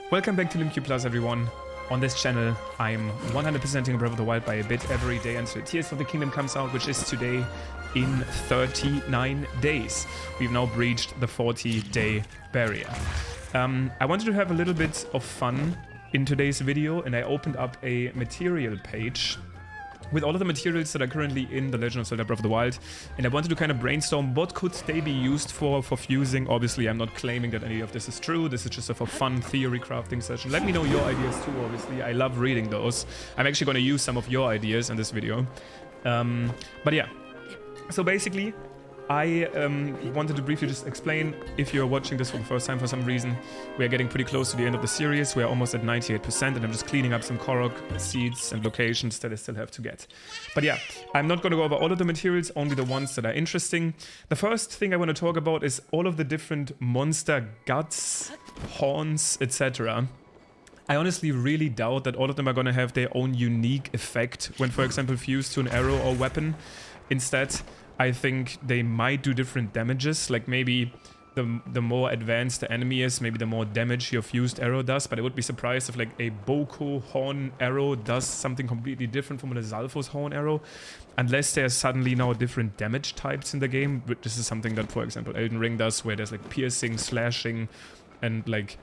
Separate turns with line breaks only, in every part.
Welcome back to LimQ Plus, everyone. On this channel, I'm 100%ing Breath of the Wild by a bit every day until Tears of the Kingdom comes out, which is today in 39 days. We've now breached the 40-day barrier. I wanted to have a little bit of fun in today's video, and I opened up a material page with all of the materials that are currently in The Legend of Zelda Breath of the Wild, and I wanted to kind of brainstorm what could they be used for fusing. Obviously, I'm not claiming that any of this is true. This is just a for fun theory crafting session. Let me know your ideas too, obviously. I love reading those. I'm actually going to use some of your ideas in this video. But yeah, so basically, I wanted to briefly just explain, if you're watching this for the first time for some reason, we are getting pretty close to the end of the series. We're almost at 98%, and I'm just cleaning up some Korok seeds and locations that I still have to get. But yeah, I'm not going to go over all of the materials, only the ones that are interesting. The first thing I want to talk about is all of the different monster guts, horns, etc. I honestly really doubt that all of them are going to have their own unique effect when, for example, fused to an arrow or weapon. Instead, I think they might do different damages, like maybe the more advanced the enemy is, maybe the more damage your fused arrow does, but I would be surprised if like a Boko horn arrow does something completely different from a Zalfos horn arrow, unless there's suddenly now different damage types in the game. This is something that, for example, Elden Ring does, where there's like piercing, slashing, and like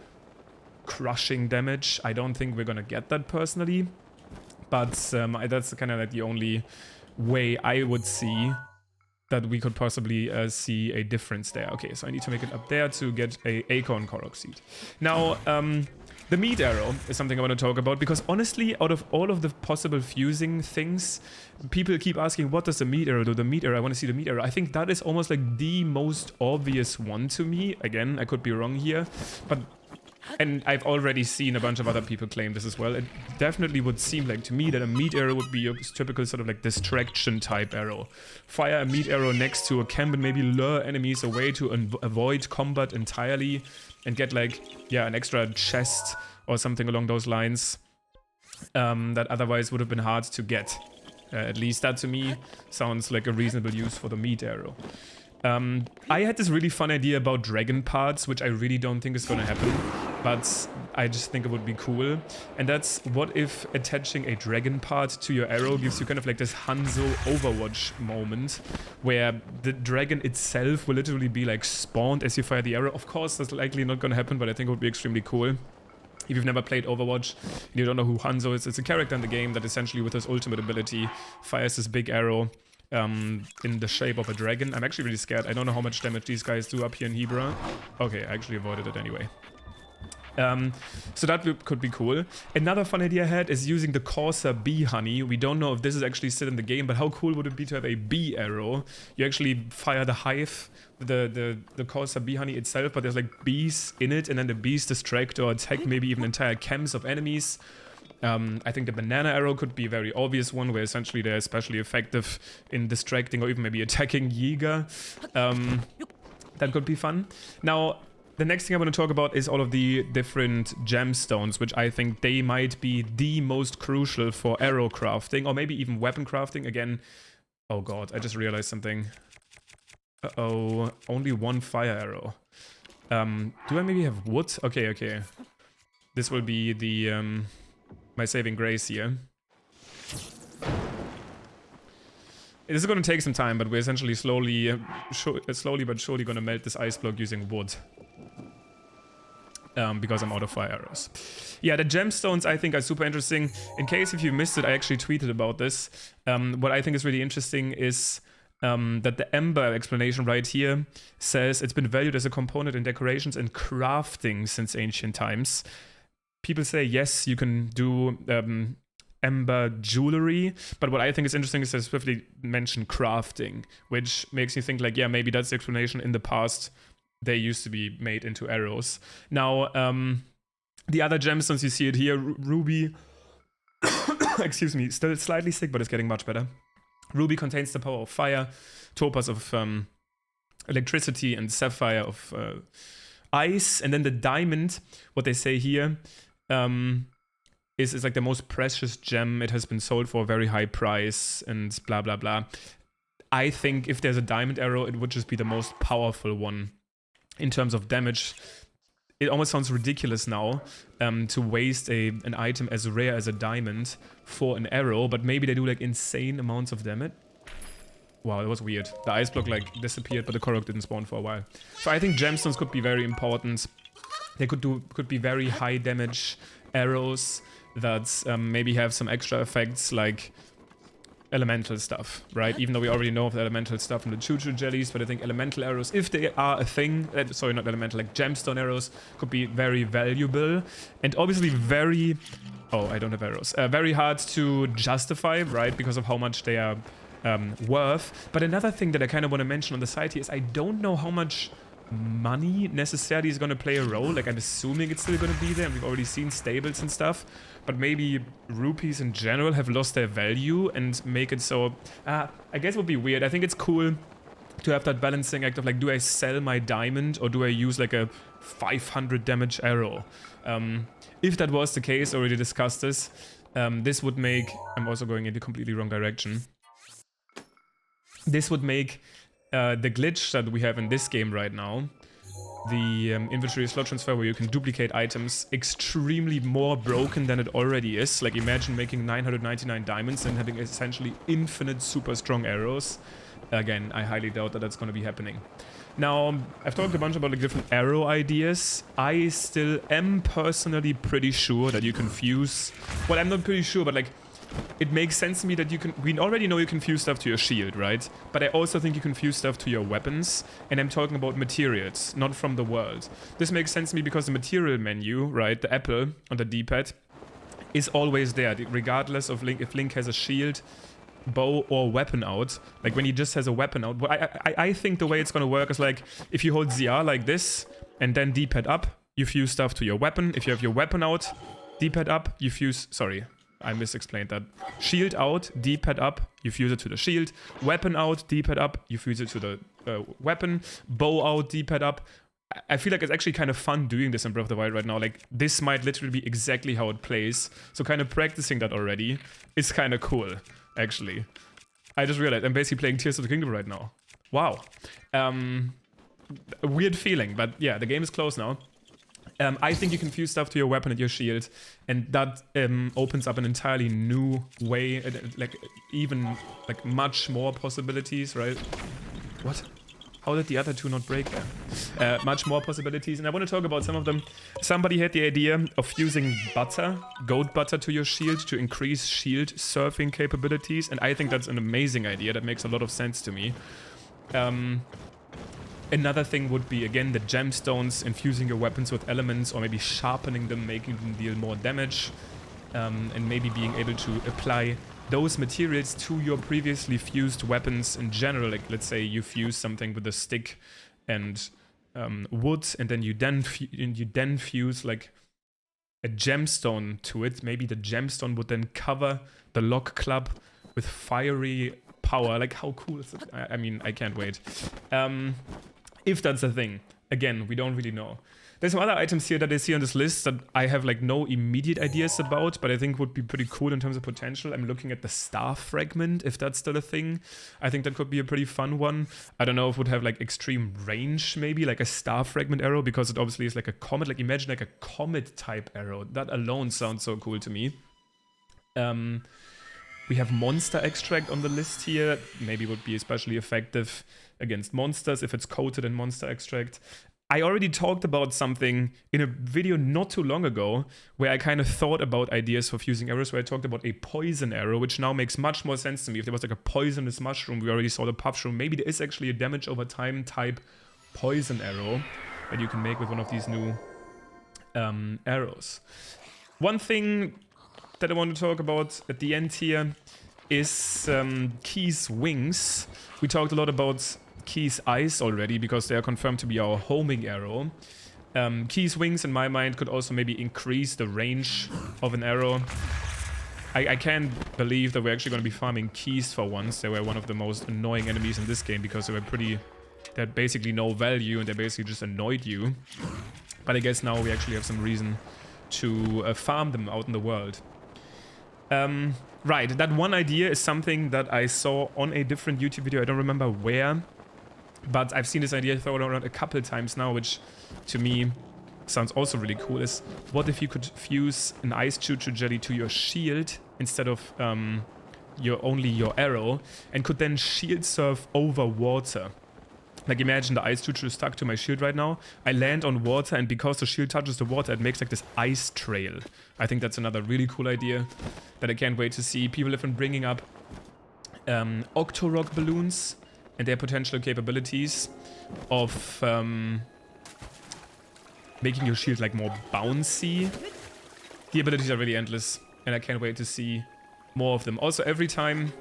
crushing damage. I don't think we're gonna get that personally, but that's kind of like the only way I would see that we could possibly see a difference there. Okay, so I need to make it up there to get a acorn Korok seed. Now, the meat arrow is something I want to talk about, because honestly, out of all of the possible fusing things, people keep asking, what does the meat arrow do? The meat arrow, I want to see the meat arrow. I think that is almost like the most obvious one to me. Again, I could be wrong here, but and I've already seen a bunch of other people claim this as well. It definitely would seem like to me that a meat arrow would be your typical sort of like distraction type arrow. Fire a meat arrow next to a camp and maybe lure enemies away to avoid combat entirely and get like, yeah, an extra chest or something along those lines that otherwise would have been hard to get. At least that to me sounds like a reasonable use for the meat arrow. I had this really fun idea about dragon parts, which I really don't think is gonna happen, but I just think it would be cool. And that's, what if attaching a dragon part to your arrow gives you kind of like this Hanzo Overwatch moment, where the dragon itself will literally be like spawned as you fire the arrow. Of course, that's likely not gonna happen, but I think it would be extremely cool. If you've never played Overwatch and you don't know who Hanzo is, it's a character in the game that essentially with his ultimate ability fires this big arrow in the shape of a dragon. I'm actually really scared. I don't know how much damage these guys do up here in Hebra. Okay, I actually avoided it anyway. So that could be cool. Another fun idea I had is using the Corsair bee honey. We don't know if this is actually still in the game, but how cool would it be to have a bee arrow? You actually fire the hive, the Corsair bee honey itself, but there's like bees in it, and then the bees distract or attack maybe even entire camps of enemies. I think the banana arrow could be a very obvious one, where essentially they're especially effective in distracting or even maybe attacking Yiga. That could be fun. Now, the next thing I want to talk about is all of the different gemstones, which I think they might be the most crucial for arrow crafting, or maybe even weapon crafting. Again, oh god, I just realized something. Uh-oh, only one fire arrow. Do I maybe have wood? Okay. This will be the my saving grace here. This is going to take some time, but we're essentially slowly but surely going to melt this ice block using wood. Because I'm out of fire arrows. Yeah, the gemstones I think are super interesting. In case if you missed it, I actually tweeted about this. What I think is really interesting is that the ember explanation right here says it's been valued as a component in decorations and crafting since ancient times. People say, yes, you can do ember jewelry, but what I think is interesting is they swiftly mention crafting, which makes you think like, yeah, maybe that's the explanation. In the past, they used to be made into arrows. Now, the other gemstones, you see it here, ruby, excuse me, still slightly sick, but it's getting much better. Ruby contains the power of fire, topaz of electricity, and sapphire of ice, and then the diamond, what they say here, is like the most precious gem. It has been sold for a very high price and blah blah blah. I think if there's a diamond arrow, it would just be the most powerful one in terms of damage. it almost sounds ridiculous now to waste an item as rare as a diamond for an arrow, but maybe they do like insane amounts of damage. Wow, it was weird. The ice block like disappeared, but the Korok didn't spawn for a while. So I think gemstones could be very important. They could be very high damage arrows that maybe have some extra effects like elemental stuff, right? Even though we already know of the elemental stuff in the choo-choo jellies, but I think elemental arrows, if they are a thing, sorry, not elemental, like gemstone arrows, could be very valuable and obviously very, oh, I don't have arrows, very hard to justify, right? Because of how much they are worth. But another thing that I kind of want to mention on the side here is I don't know how much money necessarily is going to play a role. Like, I'm assuming it's still going to be there, and we've already seen stables and stuff, but maybe rupees in general have lost their value and make it so, I guess it would be weird. I think it's cool to have that balancing act of like, do I sell my diamond or do I use like a 500 damage arrow? If that was the case, already discussed this, this would make, I'm also going in the completely wrong direction. This would make the glitch that we have in this game right now, the inventory slot transfer where you can duplicate items, extremely more broken than it already is. Like, imagine making 999 diamonds and having essentially infinite super strong arrows. Again, I highly doubt that that's going to be happening. Now, I've talked a bunch about like different arrow ideas. I still am personally pretty sure that you can fuse, well, I'm not pretty sure, but like, it makes sense to me that you can, we already know you can fuse stuff to your shield, right? But I also think you can fuse stuff to your weapons, and I'm talking about materials, not from the world. This makes sense to me because the material menu, right, the apple on the D-pad, is always there, regardless of Link, if Link has a shield, bow, or weapon out. Like, when he just has a weapon out, I think the way it's gonna work is like, if you hold ZR like this, and then D-pad up, you fuse stuff to your weapon. If you have your weapon out, D-pad up, you fuse, sorry, I misexplained that. Shield out, D-pad up, you fuse it to the shield. Weapon out, D-pad up, you fuse it to the weapon. Bow out, D-pad up. I feel like it's actually kind of fun doing this in Breath of the Wild right now. Like, this might literally be exactly how it plays. So kind of practicing that already is kind of cool, actually. I just realized I'm basically playing Tears of the Kingdom right now. Wow. A weird feeling, but yeah, the game is closed now. I think you can fuse stuff to your weapon and your shield, and that opens up an entirely new way, like even like much more possibilities, right? What? How did the other two not break there? Much more possibilities, and I want to talk about some of them. Somebody had the idea of fusing butter, goat butter, to your shield to increase shield surfing capabilities, and I think that's an amazing idea. That makes a lot of sense to me. Another thing would be, again, the gemstones, infusing your weapons with elements, or maybe sharpening them, making them deal more damage, and maybe being able to apply those materials to your previously fused weapons in general. Like, let's say you fuse something with a stick and wood, and then you then fuse like a gemstone to it. Maybe the gemstone would then cover the lock club with fiery power. Like, how cool is it? I mean, I can't wait. If that's a thing. Again, we don't really know. There's some other items here that I see on this list that I have like no immediate ideas about, but I think would be pretty cool in terms of potential. I'm looking at the star fragment, if that's still a thing. I think that could be a pretty fun one. I don't know if it would have like extreme range, maybe like a star fragment arrow, because it obviously is like a comet. Like, imagine like a comet type arrow. That alone sounds so cool to me. We have monster extract on the list here. Maybe would be especially effective against monsters if it's coated in monster extract. I already talked about something in a video not too long ago where I kind of thought about ideas for fusing arrows, where I talked about a poison arrow, which now makes much more sense to me. If there was like a poisonous mushroom, we already saw the puff shroom, maybe there is actually a damage over time type poison arrow that you can make with one of these new arrows. One thing that I want to talk about at the end here is Key's wings. We talked a lot about Key's eyes already because they are confirmed to be our homing arrow. Key's wings, in my mind, could also maybe increase the range of an arrow. I can't believe that we're actually going to be farming keys for once. They were one of the most annoying enemies in this game because they had basically no value and they basically just annoyed you. But I guess now we actually have some reason to farm them out in the world. Right, that one idea is something that I saw on a different YouTube video. I don't remember where, but I've seen this idea thrown around a couple times now, which to me sounds also really cool is, what if you could fuse an ice choo-choo jelly to your shield instead of only your arrow, and could then shield surf over water. Like, imagine the ice choo-choo stuck to my shield right now. I land on water, and because the shield touches the water, it makes like this ice trail. I think that's another really cool idea that I can't wait to see. People have been bringing up Octorok balloons and their potential capabilities of making your shield like more bouncy. The abilities are really endless, and I can't wait to see more of them. Also, every time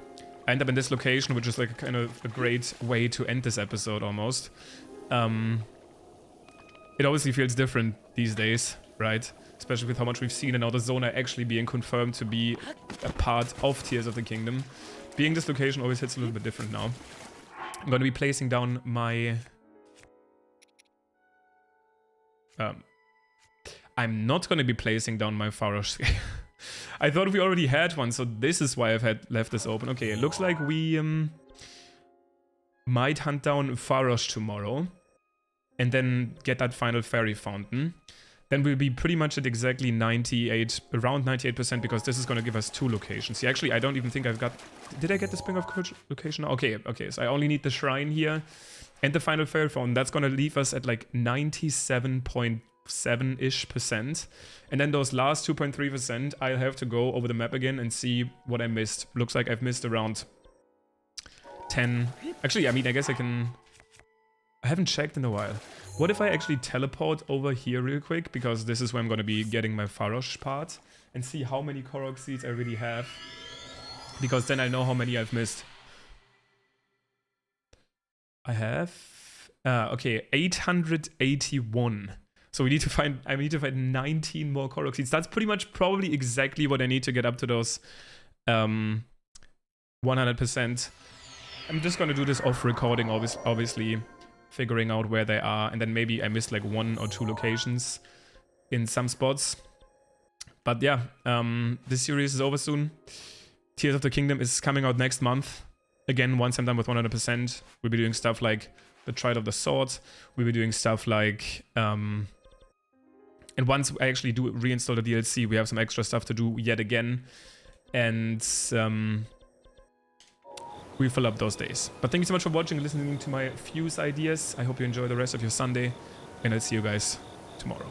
I end up in this location, which is like kind of a great way to end this episode almost, it obviously feels different these days, right? Especially with how much we've seen and now the Zona actually being confirmed to be a part of Tears of the Kingdom. Being this location always hits a little bit different now. I'm going to be placing down my... I'm not going to be placing down my Farosh. I thought we already had one, so this is why I've left this open. Okay, it looks like we might hunt down Farosh tomorrow and then get that final fairy fountain. Then we'll be pretty much at exactly 98, around 98%, because this is going to give us 2 locations. See, actually, I don't even think I've got... Did I get the Spring of Courage location? Okay, so I only need the shrine here and the final fairy fountain. That's going to leave us at like 97.7-ish%. And then those last 2.3%, I'll have to go over the map again and see what I missed. Looks like I've missed around 10... Actually, I mean, I guess I can... I haven't checked in a while. What if I actually teleport over here real quick? Because this is where I'm going to be getting my Farosh part. And see how many Korok seeds I really have. Because then I know how many I've missed. I have... okay, 881. So we need to find... I need to find 19 more Korok seeds. That's pretty much probably exactly what I need to get up to those 100%. I'm just going to do this off recording, obviously. Figuring out where they are, and then maybe I missed like 1 or 2 locations in some spots. But yeah, this series is over soon. Tears of the Kingdom is coming out next month. Again, once I'm done with 100%, we'll be doing stuff like the Trial of the Sword. We'll be doing stuff like... and once I actually do reinstall the DLC, we have some extra stuff to do yet again. And... we fill up those days. But thank you so much for watching and listening to my fuse ideas. I hope you enjoy the rest of your Sunday, and I'll see you guys tomorrow.